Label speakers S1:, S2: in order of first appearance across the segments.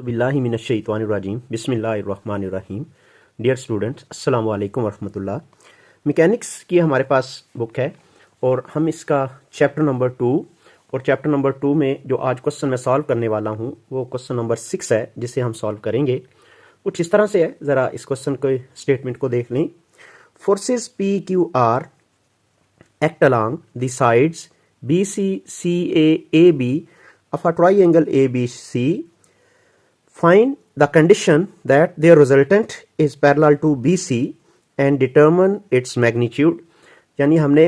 S1: बिल्लाहिमिनश्शैतानिर्रजीम बिस्मिल्लाहिर्रहमानिर्रहीम। Dear students, अस्सलाम वालेकुम वरहमतुल्लाह। मैकेनिक्स की हमारे पास बुक है और हम इसका चैप्टर नंबर 2 और चैप्टर नंबर 2 में जो आज क्वेश्चन मैं सॉल्व करने वाला हूँ वो क्वेश्चन नंबर 6 है, जिसे हम सॉल्व करेंगे। कुछ इस तरह से है, ज़रा इस क्वेश्चन के स्टेटमेंट को देख लें। Forces P Q R act along the sides BC, CA, AB of a triangle ABC. Find the condition that their resultant is parallel to BC and determine its magnitude. यानी हमने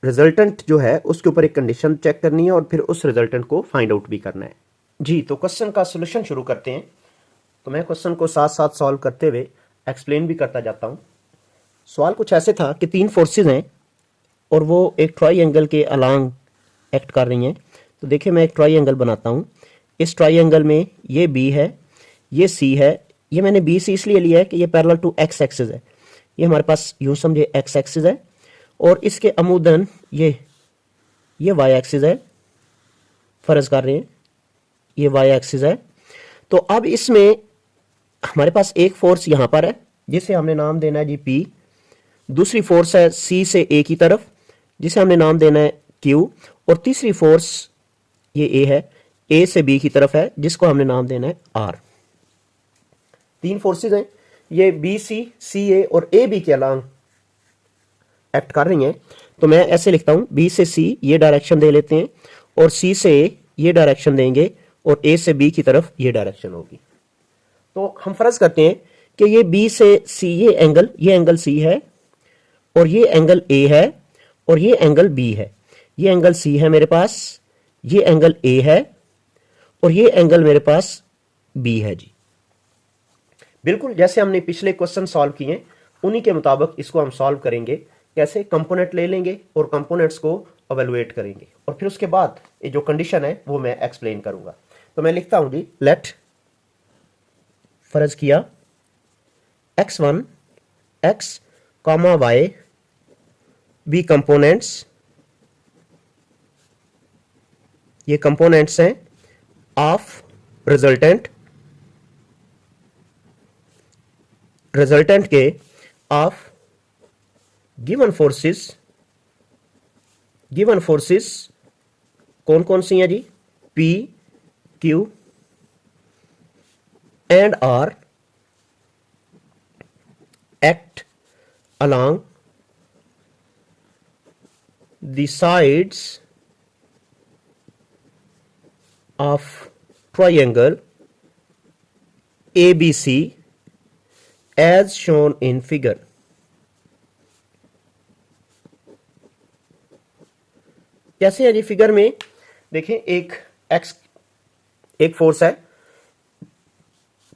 S1: resultant जो है उसके ऊपर एक कंडीशन चेक करनी है और फिर उस रिजल्टेंट को फाइंड आउट भी करना है। जी, तो क्वेश्चन का सोल्यूशन शुरू करते हैं। तो मैं क्वेश्चन को साथ साथ सॉल्व करते हुए एक्सप्लेन भी करता जाता हूँ। सवाल कुछ ऐसे था कि तीन फोर्सेज हैं और वो एक ट्राइंगल के अलांग एक्ट कर रही हैं। तो देखिए, मैं एक ट्राइंगल बनाता हूँ। इस ट्राइंगल में ये बी है, ये सी है। ये मैंने बी सी इसलिए लिया है कि ये पैरेलल टू एक्स एक्सिस है। ये हमारे पास यूँ समझे एक्स एक्सिस है और इसके अमूदन ये वाई एक्सिस है। फर्ज कर रहे हैं ये वाई एक्सिस है। तो अब इसमें हमारे पास एक फोर्स यहाँ पर है जिसे हमने नाम देना है जी पी। दूसरी फोर्स है सी से ए की तरफ जिसे हमने नाम देना है क्यू। और तीसरी फोर्स ये ए है, ए से बी की तरफ है जिसको हमने नाम देना है आर। तीन फोर्सेस हैं, ये बी सी ए और ए बी के अलांग एक्ट कर रही हैं। तो मैं ऐसे लिखता हूं, बी से सी ये डायरेक्शन दे लेते हैं और सी से ए ये डायरेक्शन देंगे और ए से बी की तरफ ये डायरेक्शन होगी। तो हम फर्ज करते हैं कि ये बी से सी ये एंगल सी है और ये एंगल ए है और ये एंगल बी है। ये एंगल सी है मेरे पास, ये एंगल ए है और ये एंगल मेरे पास बी है जी। बिल्कुल जैसे हमने पिछले क्वेश्चन सॉल्व किए उन्हीं के मुताबिक इसको हम सॉल्व करेंगे। कैसे? कंपोनेंट ले लेंगे और कंपोनेंट्स को एवेलुएट करेंगे और फिर उसके बाद ये जो कंडीशन है वो मैं एक्सप्लेन करूंगा। तो मैं लिखता हूं जी, लेट फर्ज किया x1 x comma y be components. ये कंपोनेंट्स हैं ऑफ रिजल्टेंट के ऑफ गिवन फोर्सेस कौन कौन सी हैं जी? P, Q and R act along the sides of triangle ABC as shown in figure। कैसे है जी? फिगर में देखें, एक फोर्स है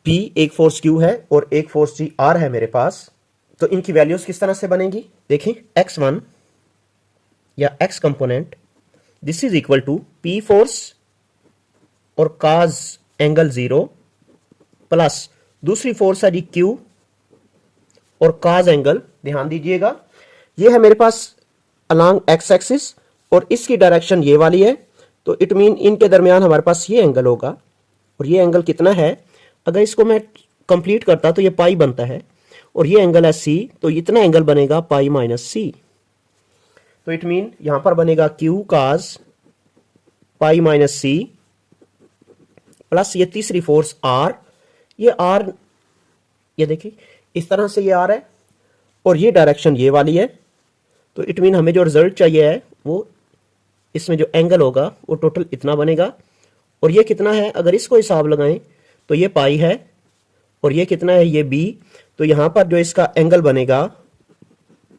S1: P, एक फोर्स Q है और एक फोर्स जी R है मेरे पास। तो इनकी वैल्यूज किस तरह से बनेंगी? देखें, x1 या x component this is equal to P force और cos एंगल 0 प्लस दूसरी फोर्स है जी Q और cos एंगल, ध्यान दीजिएगा ये है मेरे पास अलोंग x एक्सिस और इसकी डायरेक्शन ये वाली है। तो इट मीन इनके दरमियान हमारे पास ये एंगल होगा और ये एंगल कितना है? अगर इसको मैं कंप्लीट करता तो ये पाई बनता है और ये एंगल है सी, तो इतना एंगल बनेगा पाई माइनस सी। तो इट मीन यहां पर बनेगा क्यू काज पाई माइनस सी प्लस ये तीसरी फोर्स आर। ये आर, ये देखिए इस तरह से ये आर है और ये डायरेक्शन ये वाली है। तो इट मीन हमें जो रिजल्ट चाहिए है वो इसमें जो एंगल होगा वो टोटल इतना बनेगा। और ये कितना है? अगर इसको हिसाब लगाएं तो ये पाई है और ये कितना है? ये बी। तो यहां पर जो इसका एंगल बनेगा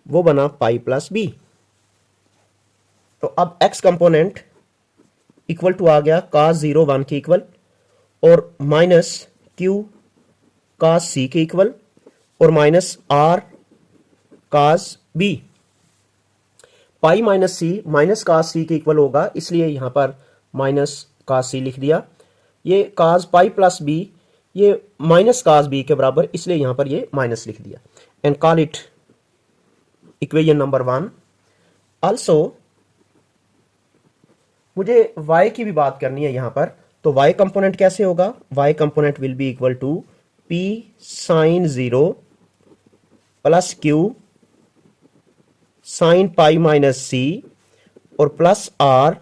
S1: वो बना पाई प्लस बी। तो अब x कंपोनेंट इक्वल टू आ गया cos 0 1 के इक्वल और माइनस q cos c के इक्वल और minus r cos b। Pi minus C minus cos c के इक्वल होगा, इसलिए यहां पर माइनस cos c लिख दिया। ये cos पाई प्लस b ये माइनस cos b के बराबर, इसलिए यहां पर ये माइनस लिख दिया and call it equation number 1। Also मुझे y की भी बात करनी है यहां पर। तो y कंपोनेंट कैसे होगा, y component will be equal to p sine 0 plus q sine pi minus c और plus r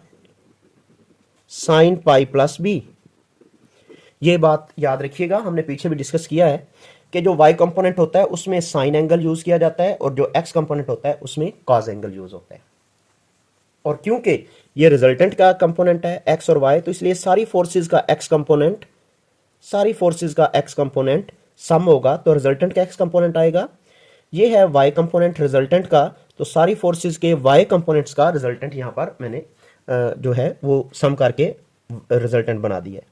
S1: sine pi plus b। ये बात याद रखिएगा, हमने पीछे भी डिस्कस किया है कि जो y कंपोनेंट होता है उसमें साइन एंगल यूज किया जाता है और जो x कंपोनेंट होता है उसमें कॉज एंगल यूज होता है। और क्योंकि ये रिजल्टेंट का कंपोनेंट है x और y, तो इसलिए सारी फोर्सेस का x कंपोनेंट सम होगा, तो रिजल्टेंट का x कंपोनेंट आएगा। ये है y कंपोनेंट रिजल्टेंट का, तो सारी फोर्सेस के y कंपोनेंट्स का रिजल्टेंट यहाँ पर मैंने जो है वो सम करके रिजल्टेंट बना दिया है।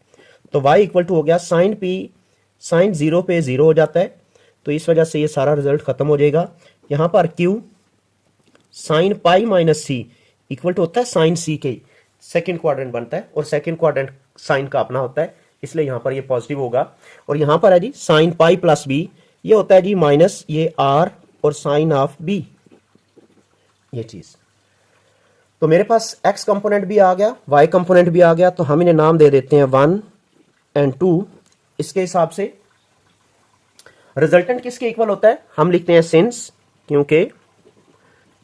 S1: तो y इक्वल टू हो गया साइन p, साइन 0 पे 0 हो जाता है, तो इस वजह से ये सारा रिजल्ट खत्म हो जाएगा। यहाँ पर q sine pi minus c equal to होता है साइन c के, सेकेंड क्वाड्रेंट बनता है और सेकेंड क्वाड्रेंट साइन का अपना होता है, इसलिए यहाँ पर ये पॉजिटिव होगा। और यहाँ पर है जी साइन पाई प्लस b, ये होता है जी माइनस ये r और साइन ऑफ b, ये चीज। तो मेरे पास x कंपोनेंट भी आ गया, y कंपोनेंट भी आ गया, तो हम इन्हें नाम दे देते हैं 1 एंड 2। इसके हिसाब से रिजल्टेंट किसके इक्वल होता है, हम लिखते हैं सिंस, क्योंकि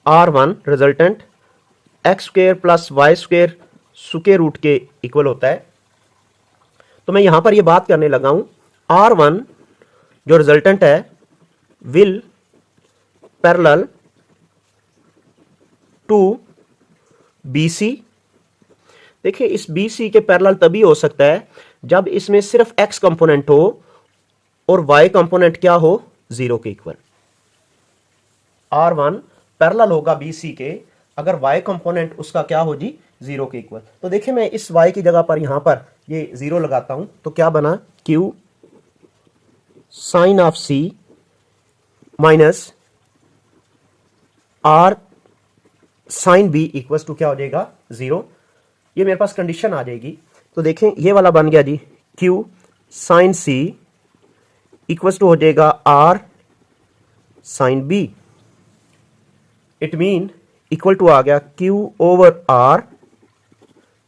S1: r1 resultant X square plus Y square square root के इक्वल होता है। तो मैं यहां पर ये बात करने लगा हूं, r1 जो रिजल्टेंट है विल पैरेलल टू BC। देखिए इस BC के पैरेलल तभी हो सकता है जब इसमें सिर्फ x कंपोनेंट हो और y कंपोनेंट क्या हो, 0 के इक्वल। r1 पैरेलल होगा BC के अगर y कंपोनेंट उसका क्या हो जी, 0 के इक्वल। तो देखिए मैं इस y की जगह पर यहां पर ये 0 लगाता हूं, तो क्या बना, q sine of c minus r sine b equal to क्या हो जाएगा, 0। ये मेरे पास कंडीशन आ जाएगी। तो देखें ये वाला बन गया जी q sine c equal to हो जाएगा r sine b। It mean equal to आ गया q ओवर r,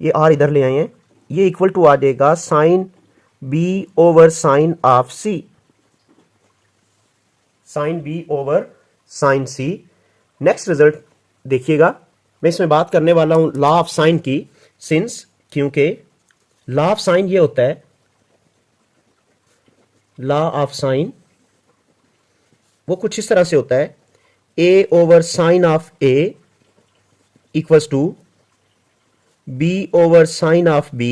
S1: ये r इधर ले आए हैं, ये इक्वल टू आ जाएगा sine b over sine of c, sine b over sine c। Next result देखिएगा, मैं इसमें बात करने वाला हूं लॉ ऑफ साइन की, सिंस क्योंकि लॉ ऑफ साइन ये होता है, लॉ ऑफ साइन वो कुछ इस तरह से होता है, a over sine of a equals to b over sine of b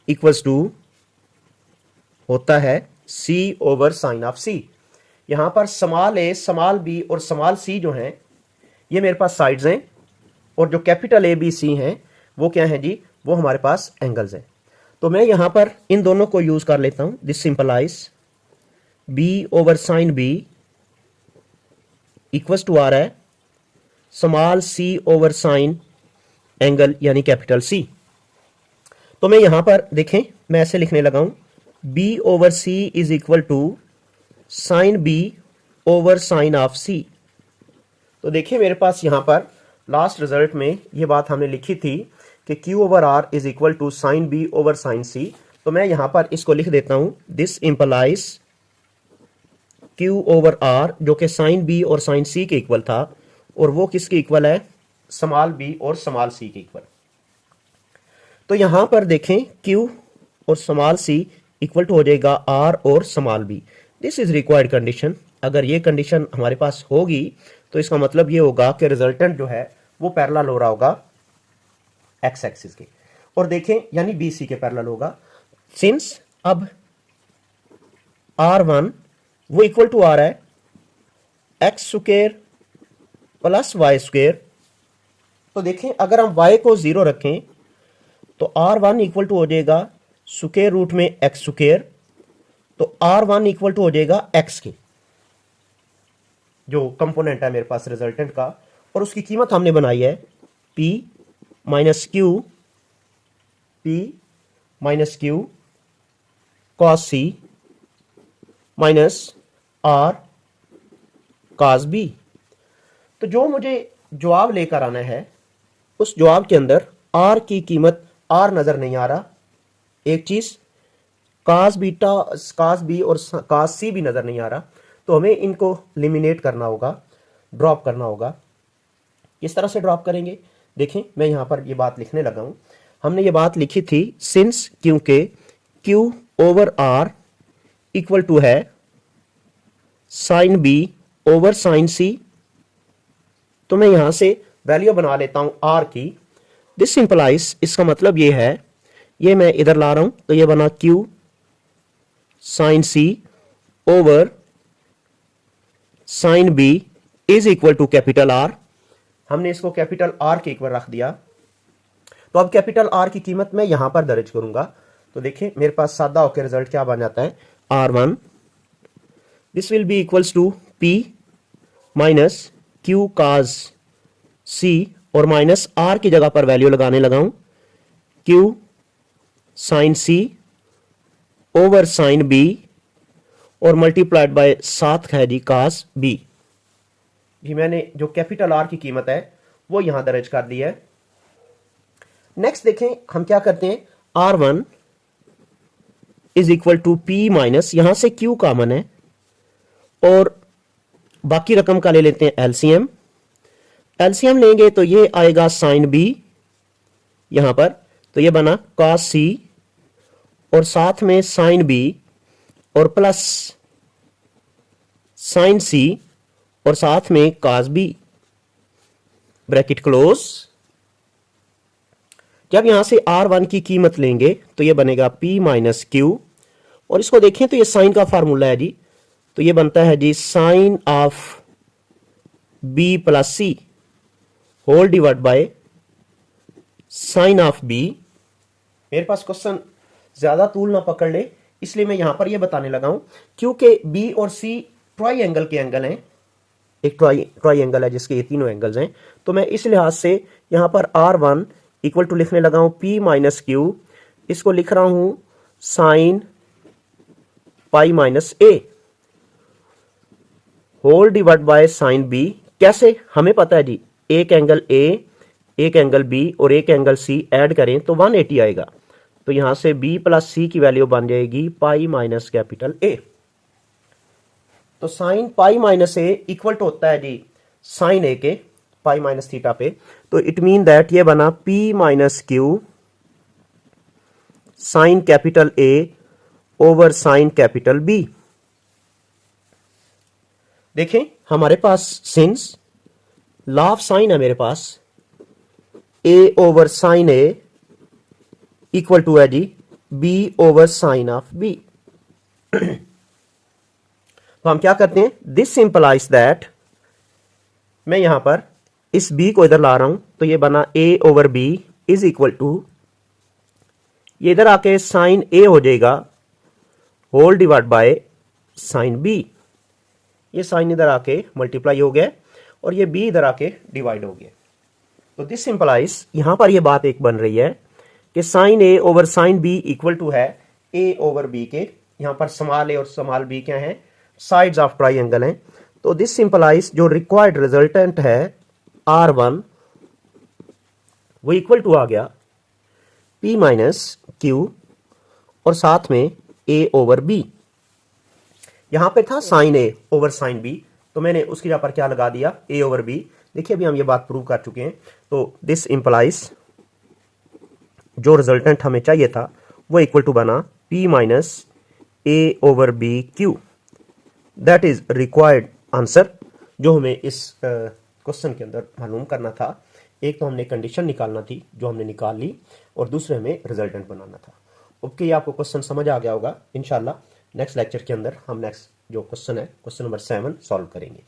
S1: equals to होता है c over sine of c। यहां पर स्मॉल a, स्मॉल b और स्मॉल c जो हैं ये मेरे पास साइड्स हैं, और जो कैपिटल A B C हैं वो क्या है जी, वो हमारे पास एंगल्स हैं। तो मैं यहां पर इन दोनों को यूज कर लेता हूं, this simplify b over sine b equals to आ रहा है small c over sine angle यानी कैपिटल C। तो मैं यहां पर देखें, मैं ऐसे लिखने लगा हूं, b over c is equal to sine b over sine of c। तो देखिए मेरे पास यहां पर लास्ट रिजल्ट में ये बात हमने लिखी थी कि q over r is equal to sine b over sine c। तो मैं यहां पर इसको लिख देता हूं, this implies q over r जो कि साइन b और साइन c के इक्वल था, और वो किसके इक्वल है, स्मॉल b और स्मॉल c के इक्वल। तो यहां पर देखें q और स्मॉल c इक्वल टू हो जाएगा r और small b। This is required condition. अगर ये कंडीशन हमारे पास होगी तो इसका मतलब ये होगा कि रिजल्टेंट जो है वो पैरेलल हो रहा होगा x एक्सिस के, और देखें यानी BC के पैरेलल होगा। सिंस अब r1 वो इक्वल टू आ रहा है X square plus Y square. तो देखें अगर हम y को 0 रखें तो r1 इक्वल टू हो जाएगा स्क्वायर रूट में एक्स स्क्वायर, तो r1 इक्वल टू हो जाएगा x के, जो कंपोनेंट है मेरे पास रिजल्टेंट का, और उसकी कीमत हमने बनाई है p minus Q cos c minus r cos b। तो जो मुझे जवाब लेकर आना है उस जवाब के अंदर r की कीमत r नजर नहीं आ रहा, एक चीज कास बीटा, कास बी और कास सी भी नजर नहीं आ रहा, तो हमें इनको लिमिनेट करना होगा, ड्रॉप करना होगा। किस तरह से ड्रॉप करेंगे? देखें, मैं यहां पर ये बात लिखने लगा हूं। हमने ये बात लिखी थी सिंस क्योंकि Q over R equal to है sine B over sine C। तो मैं यहां से वैल्यू बना लेता हूं R की। दिस सिंपलाइज, इसका मतलब ये है, ये मैं इधर ला रहा हूं तो ये बना Q sine C over sine B is equal to capital R। हमने इसको कैपिटल R के इक्वल रख दिया। तो अब कैपिटल R की कीमत मैं यहां पर दर्ज करूंगा। तो देखिए मेरे पास सादा होकर रिजल्ट क्या बन जाता है, R1 this will be equals to P minus Q cos C, और माइनस R की जगह पर वैल्यू लगाने लगा हूं Q sine C over sine B, और मल्टीप्लाइड बाय साथ है जी cos B। जी मैंने जो कैपिटल R की कीमत है वो यहां दर्ज कर दी है। नेक्स्ट देखें हम क्या करते हैं, R1 is equal to P minus, यहां से Q कॉमन है और बाकी रकम का ले लेते हैं एलसीएम। एलसीएम लेंगे तो ये आएगा साइन B यहां पर, तो ये बना cos C और साथ में साइन B और प्लस साइन C और साथ में cos B, ब्रैकेट क्लोज। जब यहां से R1 की कीमत लेंगे तो ये बनेगा P माइनस Q, और इसको देखें तो ये साइन का फार्मूला है जी, तो ये बनता है जी sine of B plus C whole divide by sine of B। मेरे पास क्वेश्चन ज्यादा तूल ना पकड़ ले, इसलिए मैं यहां पर ये बताने लगा हूं, क्योंकि B और C ट्राई एंगल के एंगल हैं, एक ट्राई एंगल है जिसके ये तीनों एंगल्स हैं। तो मैं इस लिहाज से यहां पर R1 इक्वल टू लिखने लगा हूं P माइनस Q, इसको लिख रहा हूं sine pi minus A whole divide by sine B। कैसे? हमें पता है जी, एक एंगल A, एक एंगल B और एक एंगल C ऐड करें तो 180 आएगा। तो यहां से B प्लस C की वैल्यू बन जाएगी पाई माइनस कैपिटल A। तो sine pi minus A equal to होता है जी साइन A के पाई माइनस थीटा पे। तो इट मीन दैट ये बना P minus Q sine capital A over sine capital B। देखें हमारे पास सिंस लॉ ऑफ साइन है, मेरे पास A over sine A equal to है जी B over sine of B। तो हम क्या करते हैं, दिस सिंपलाइज दैट, मैं यहां पर इस B को इधर ला रहा हूं तो ये बना A over B is equal to, ये इधर आके साइन A हो जाएगा whole divide by sine B। ये साइन इधर आके मल्टीप्लाई हो गया और ये B इधर आके डिवाइड हो गया। तो दिस सिंपलाइज, यहां पर ये बात एक बन रही है कि sine A over sine B equal to है A ओवर B के। यहां पर स्मॉल A और स्मॉल B क्या है, साइड्स ऑफ ट्राइंगल हैं। तो दिस सिंपलाइज जो रिक्वायर्ड रिजल्टेंट है R1 वो इक्वल टू आ गया P माइनस Q और साथ में A ओवर B। यहां पे था sine A over sine B, तो मैंने उसकी जगह पर क्या लगा दिया, A ओवर B। देखिए अभी हम ये बात प्रूव कर चुके हैं। तो दिस इंप्लाइज जो रिजल्टेंट हमें चाहिए था वो इक्वल टू बना P minus A over B Q। That is required answer जो हमें इस क्वेश्चन के अंदर मालूम करना था। एक तो हमने कंडीशन निकालना थी जो हमने निकाल ली, और दूसरे हमें रिजल्टेंट बनाना था। ओके, आपको क्वेश्चन समझ आ गया होगा। इंशाल्लाह नेक्स्ट लेक्चर के अंदर हम नेक्स्ट जो क्वेश्चन है, क्वेश्चन नंबर 7 सॉल्व करेंगे।